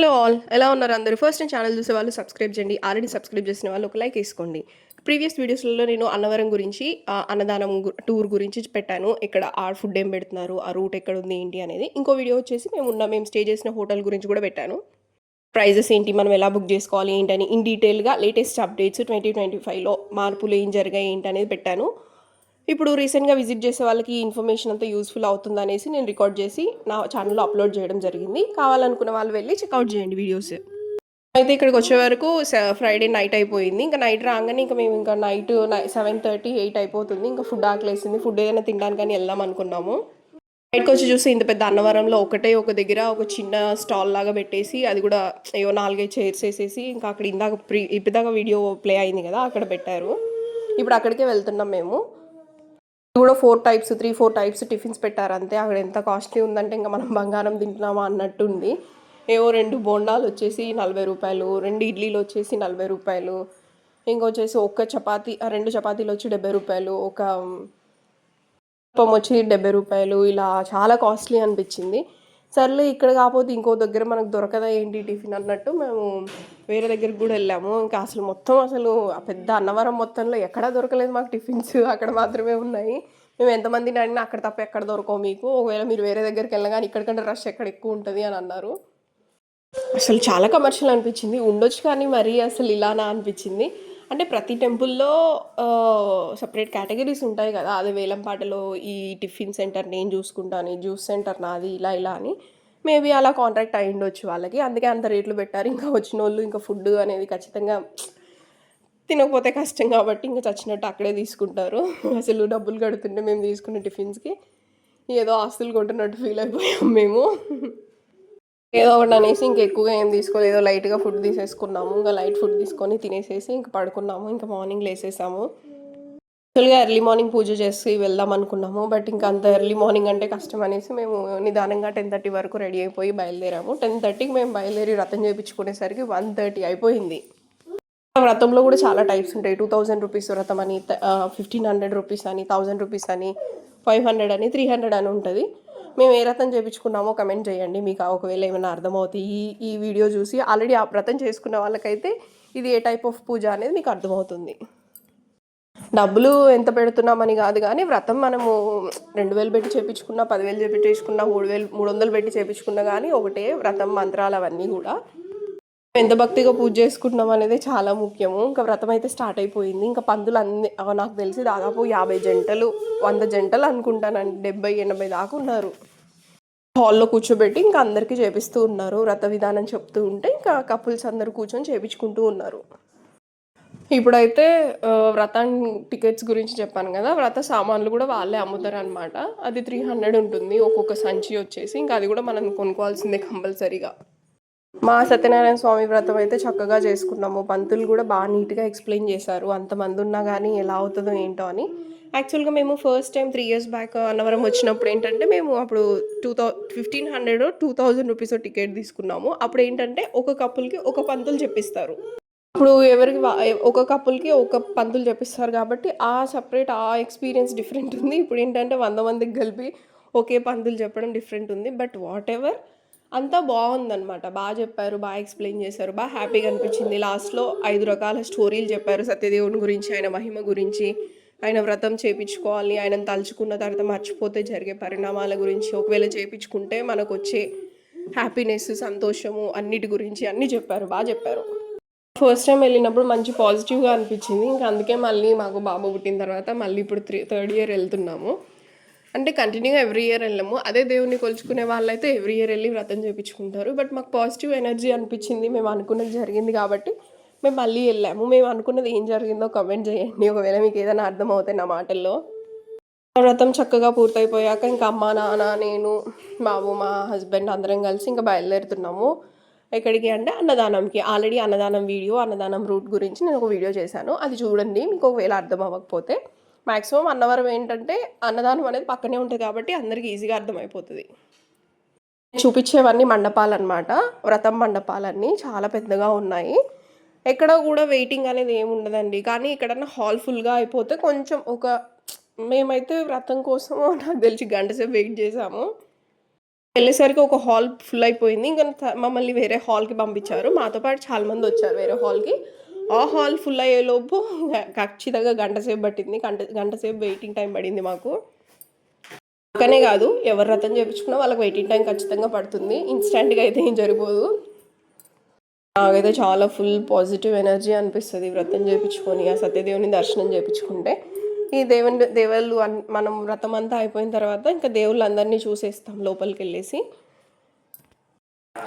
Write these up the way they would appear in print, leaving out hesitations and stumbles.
Hello all, ఎలా ఉన్నారు అందరూ? ఫస్ట్ నేను ఛానల్ చూసే వాళ్ళు సబ్స్క్రైబ్ చేయండి. ఆల్రెడీ సబ్స్క్రైబ్ చేసిన వాళ్ళు ఒక లైక్ వేసుకోండి. ప్రీవియస్ వీడియోస్లలో నేను అన్నవరం గురించి అన్నదానం టూర్ గురించి పెట్టాను. ఇక్కడ ఆ ఫుడ్ ఏం పెడుతున్నారు, ఆ రూట్ ఎక్కడ ఉంది ఏంటి అనేది. ఇంకో వీడియో వచ్చేసి మేము స్టే చేసిన హోటల్ గురించి కూడా పెట్టాను. ప్రైజెస్ ఏంటి, మనం ఎలా బుక్ చేసుకోవాలి ఏంటని ఇన్ డీటెయిల్గా లేటెస్ట్ అప్డేట్స్ 2025లో మార్పులు ఏం జరిగాయి ఏంటి అనేది పెట్టాను. ఇప్పుడు రీసెంట్గా విజిట్ చేసే వాళ్ళకి ఈ ఇన్ఫర్మేషన్ అంతా యూస్ఫుల్ అవుతుందనేసి నేను రికార్డ్ చేసి నా ఛానల్లో అప్లోడ్ చేయడం జరిగింది. కావాలనుకున్న వాళ్ళు వెళ్ళి చెక్అవుట్ చేయండి వీడియోస్. అయితే ఇక్కడికి వచ్చే వరకు ఫ్రైడే నైట్ అయిపోయింది. ఇంకా నైట్ రాగానే మేము నైట్ 7:30, 8 అయిపోతుంది. ఇంకా ఫుడ్ ఆకలేసింది. ఫుడ్ ఏదైనా తినడానికని వెళ్దాం అనుకున్నాము. బయటకు వచ్చి చూస్తే ఇంత పెద్ద అన్నవరంలో ఒక దగ్గర ఒక చిన్న స్టాల్ లాగా పెట్టేసి, అది కూడా ఏవో 4-5 చైర్స్ వేసేసి, ఇంకా అక్కడ ఇప్పటిదాకా వీడియో ప్లే అయింది కదా, అక్కడ పెట్టారు. ఇప్పుడు అక్కడికే వెళ్తున్నాం మేము. కూడా 3-4 టైప్స్ టిఫిన్స్ పెట్టారు అంతే. అక్కడ ఎంత కాస్ట్లీ ఉందంటే ఇంకా మనం బంగారం తింటున్నామా అన్నట్టు ఉంది. ఏవో 2 బోండాలు వచ్చేసి 40 రూపాయలు, 2 ఇడ్లీలు వచ్చేసి 40 రూపాయలు, ఇంకొచ్చేసి 2 చపాతీలు వచ్చి 70 రూపాయలు, ఒక అప్పం వచ్చి 70 రూపాయలు. ఇలా చాలా కాస్ట్లీ అనిపించింది. సర్లే ఇక్కడ కాకపోతే ఇంకో దగ్గర మనకు దొరకదా ఏంటి టిఫిన్ అన్నట్టు మేము వేరే దగ్గరికి కూడా వెళ్ళాము. ఇంకా అసలు ఆ పెద్ద అన్నవరం మొత్తంలో ఎక్కడా దొరకలేదు మాకు టిఫిన్స్. అక్కడ మాత్రమే ఉన్నాయి. మేము ఎంతమందిని అడిగినా అక్కడ తప్ప ఎక్కడ దొరకవు మీకు, ఒకవేళ మీరు వేరే దగ్గరికి వెళ్ళగానే ఇక్కడికంటే రష్ ఎక్కడ ఎక్కువ ఉంటుంది అని అన్నారు. అసలు చాలా కమర్షియల్ అనిపించింది. ఉండొచ్చు కానీ మరీ అసలు ఇలానా అనిపించింది. అంటే ప్రతి టెంపుల్లో సపరేట్ కేటగిరీస్ ఉంటాయి కదా. అదే వేలంపాటలో ఈ టిఫిన్ సెంటర్ నేను చూసుకుంటాను, జ్యూస్ సెంటర్ నాది, ఇలా అని మేబీ అలా కాంట్రాక్ట్ అయి ఉండొచ్చు వాళ్ళకి. అందుకే అంత రేట్లు పెట్టారు. ఇంకా వచ్చిన వాళ్ళు ఇంకా ఫుడ్ అనేది ఖచ్చితంగా తినకపోతే కష్టం కాబట్టి ఇంకా చచ్చినట్టు అక్కడే తీసుకుంటారు. అసలు డబ్బులు కడుతుంటే మేము తీసుకున్న టిఫిన్స్కి ఏదో ఆస్తులు కొంటున్నట్టు ఫీల్ అయిపోయాం మేము. ఏదో ఒకటి అనేసి ఇంకా ఎక్కువగా ఏం తీసుకోలేదు, ఏదో లైట్గా ఫుడ్ తీసేసుకున్నాము. ఇంకా లైట్ ఫుడ్ తీసుకొని తినేసేసి ఇంకా పడుకున్నాము. ఇంకా మార్నింగ్ లేసేసాము. యాక్చువల్గా ఎర్లీ మార్నింగ్ పూజ చేసి వెళ్దాం అనుకున్నాము. బట్ ఇంకా అంత ఎర్లీ మార్నింగ్ అంటే కష్టం అనేసి మేము నిదానంగా 10:30 వరకు రెడీ అయిపోయి బయలుదేరాము. 10:30కి మేము బయలుదేరి వ్రతం చేయించుకునేసరికి 1:30 అయిపోయింది. వ్రతంలో కూడా చాలా టైప్స్ ఉంటాయి. 2000 రూపీస్ వ్రతం అని, 1500 రూపీస్ అని, 1000 రూపీస్ అని, 500 అని, 300 అని ఉంటుంది. మేము ఏ వ్రతం చేయించుకున్నామో కమెంట్ చేయండి మీకు ఒకవేళ ఏమైనా అర్థమవుతుంది. ఈ వీడియో చూసి ఆల్రెడీ ఆ వ్రతం చేసుకున్న వాళ్ళకైతే ఇది ఏ టైప్ ఆఫ్ పూజ అనేది మీకు అర్థమవుతుంది. డబ్బులు ఎంత పెడుతున్నామని కాదు కానీ వ్రతం మనము 2000 పెట్టి చేయించుకున్నా, 10,000 పెట్టి చేసుకున్నా, 300 పెట్టి చేయించుకున్నా కానీ ఒకటే వ్రతం. మంత్రాలు అవన్నీ కూడా ఎంత భక్తిగా పూజ చేసుకుంటున్నాం అనేది చాలా ముఖ్యము. ఇంకా వ్రతం అయితే స్టార్ట్ అయిపోయింది. ఇంకా పందులు అన్ని నాకు తెలిసి దాదాపు 50 జంటలు, 100 జంటలు అనుకుంటానండి, 70-80 దాకా ఉన్నారు. హాల్లో కూర్చోబెట్టి ఇంకా అందరికీ చేపిస్తూ ఉన్నారు. వ్రత విధానం చెప్తూ ఉంటే ఇంకా కపుల్స్ అందరూ కూర్చొని చేయించుకుంటూ ఉన్నారు. ఇప్పుడైతే వ్రతం టికెట్స్ గురించి చెప్పాను కదా, వ్రత సామాన్లు కూడా వాళ్ళే అమ్ముతారు అనమాట. అది 300 ఉంటుంది ఒక్కొక్క సంచి వచ్చేసి. ఇంకా అది కూడా మనం కొనుక్కోవాల్సిందే కంపల్సరీగా. మా సత్యనారాయణ స్వామి వ్రతం అయితే చక్కగా చేసుకున్నాము. పంతులు కూడా బాగా నీట్గా ఎక్స్ప్లెయిన్ చేశారు. అంతమంది ఉన్నా కానీ ఎలా అవుతుందో ఏంటో అని. యాక్చువల్గా మేము first time 3 years back Annavaram వచ్చినప్పుడు ఏంటంటే మేము అప్పుడు 1500 2000 రూపీస్ టికెట్ తీసుకున్నాము. అప్పుడు ఏంటంటే ఒక కపుల్కి ఒక పంతులు చెప్పిస్తారు. ఇప్పుడు ఒక కపుల్కి ఒక పంతులు చెప్పిస్తారు కాబట్టి ఆ ఎక్స్పీరియన్స్ డిఫరెంట్ ఉంది. ఇప్పుడు ఏంటంటే 100 మందికి కలిపి ఒకే పంతులు చెప్పడం డిఫరెంట్ ఉంది. బట్ వాట్ ఎవర్ అంతా బాగుందనమాట. బాగా చెప్పారు, బాగా ఎక్స్ప్లెయిన్ చేశారు, బాగా హ్యాపీగా అనిపించింది. లాస్ట్లో 5 రకాల స్టోరీలు చెప్పారు సత్యదేవుని గురించి, ఆయన మహిమ గురించి, ఆయన వ్రతం చేయించుకోవాలి, ఆయనను తలుచుకున్న తర్వాత మర్చిపోతే జరిగే పరిణామాల గురించి, ఒకవేళ చేయించుకుంటే మనకు వచ్చే హ్యాపీనెస్, సంతోషము అన్నిటి గురించి అన్నీ చెప్పారు, బాగా చెప్పారు. ఫస్ట్ టైం వెళ్ళినప్పుడు మంచి పాజిటివ్గా అనిపించింది. ఇంకా అందుకే మళ్ళీ మాకు బాబు పుట్టిన తర్వాత మళ్ళీ ఇప్పుడు 3rd year వెళ్తున్నాము. అంటే కంటిన్యూగా ఎవ్రీ ఇయర్ వెళ్ళము. అదే దేవుని కొలుచుకునే వాళ్ళైతే ఎవ్రీ ఇయర్ వెళ్ళి వ్రతం చేయించుకుంటారు. బట్ మాకు పాజిటివ్ ఎనర్జీ అనిపించింది. మేము అనుకున్నది జరిగింది కాబట్టి మేము మళ్ళీ వెళ్ళాము. మేము అనుకున్నది ఏం జరిగిందో కమెంట్ చేయండి ఒకవేళ మీకు ఏదైనా అర్థమవుతాయి నా మాటల్లో. వ్రతం చక్కగా పూర్తయిపోయాక ఇంకా అమ్మ, నాన్న, నేను, బాబు, మా హస్బెండ్ అందరం కలిసి ఇంకా బయలుదేరుతున్నాము. ఎక్కడికి అంటే అన్నదానంకి. ఆల్రెడీ అన్నదానం అన్నదానం రూట్ గురించి నేను ఒక వీడియో చేశాను, అది చూడండి మీకు ఒకవేళ అర్థం అవ్వకపోతే. మ్యాక్సిమం అన్నవరం ఏంటంటే అన్నదానం అనేది పక్కనే ఉంటుంది కాబట్టి అందరికీ ఈజీగా అర్థమైపోతుంది. చూపించేవన్నీ మండపాలు అనమాట, వ్రతం మండపాలన్నీ చాలా పెద్దగా ఉన్నాయి. ఎక్కడ కూడా వెయిటింగ్ అనేది ఏమి ఉండదండి. కానీ ఎక్కడన్నా హాల్ ఫుల్గా అయిపోతే కొంచెం మేమైతే వ్రతం కోసము నాకు తెలిసి 1 గంట సేపు వెయిట్ చేసాము. వెళ్ళేసరికి ఒక హాల్ ఫుల్ అయిపోయింది. ఇంక మమ్మల్ని వేరే హాల్‌కి పంపించారు. మాతో పాటు చాలా మంది వచ్చారు వేరే హాల్‌కి. ఆ హాల్ ఫుల్ అయ్యేలోపు ఖచ్చితంగా గంట సేపు పట్టింది. గంట సేపు వెయిటింగ్ టైం పడింది మాకు. నాకనే కాదు, ఎవరు వ్రతం చేపించుకున్నా వాళ్ళకి వెయిటింగ్ టైం ఖచ్చితంగా పడుతుంది. ఇన్‌స్టాంట్‌గా అయితే ఏం సరిపోదు. నాకైతే చాలా ఫుల్ పాజిటివ్ ఎనర్జీ అనిపిస్తది వ్రతం చేపించుకొని, ఆ సత్యదేవుని దర్శనం చేపించుకుంటే. ఈ దేవుళ్ళు మనం వ్రతం అంతా అయిపోయిన తర్వాత ఇంకా దేవుళ్ళందరినీ చూసేస్తాం లోపలికెళ్ళేసి.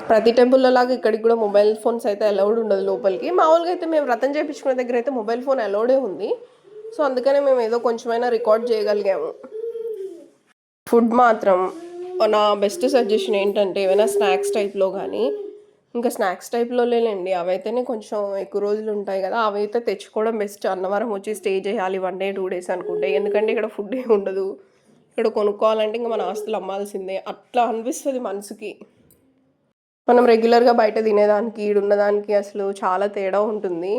ప్రతి టెంపుల్‌లో లాగా ఇక్కడికి కూడా మొబైల్ ఫోన్స్ అయితే అలౌడ్ ఉండదు లోపలికి. మామూలుగా అయితే మేము వ్రతం చేపించుకునే దగ్గర అయితే మొబైల్ ఫోన్ అలౌడే ఉంది. సో, అందుకనే మేము ఏదో కొంచెమైనా రికార్డ్ చేయగలిగాము. ఫుడ్ మాత్రం నా బెస్ట్ సజెషన్ ఏంటంటే ఏమైనా స్నాక్స్ టైప్‌లో గానీ, ఇంకా స్నాక్స్ టైప్‌లో లేండి అవైతేనే కొంచెం ఎక్కువ రోజులు ఉంటాయి కదా! అవైతే తెచ్చుకోవడం బెస్ట్. అన్నవరం వచ్చి స్టే చేయాలి 1 డే, 2 డేస్ అనుకుంటే. ఎందుకంటే ఇక్కడ ఫుడ్ ఏమి ఉండదు. ఇక్కడ కొనుక్కోవాలంటే ఇంక మన ఆస్తులు అమ్మాల్సిందే. అట్లా అనిపిస్తది మనసుకి. మనం రెగ్యులర్‌గా బయట తినేదానికి, ఈడున్నదానికి అసలు చాలా తేడా ఉంటుంది.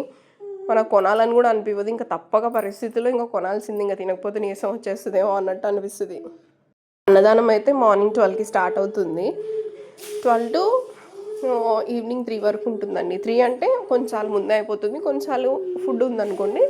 మనకు కొనాలని కూడా అనిపివ్వదు. ఇంక తప్పక పరిస్థితుల్లో ఇంక కొనాల్సింది. ఇంక తినకపోతే నీరసం వచ్చేస్తదేమో అన్నట్టు అనిపిస్తది. అన్నదానం అయితే మార్నింగ్ 12కి స్టార్ట్ అవుతుంది. 12 టు ఈవినింగ్ 3 వరకు ఉంటుందండి. 3 అంటే కొన్నిసార్లు ముందే అయిపోతుంది. కొన్నిసార్లు ఫుడ్ ఉందనుకోండి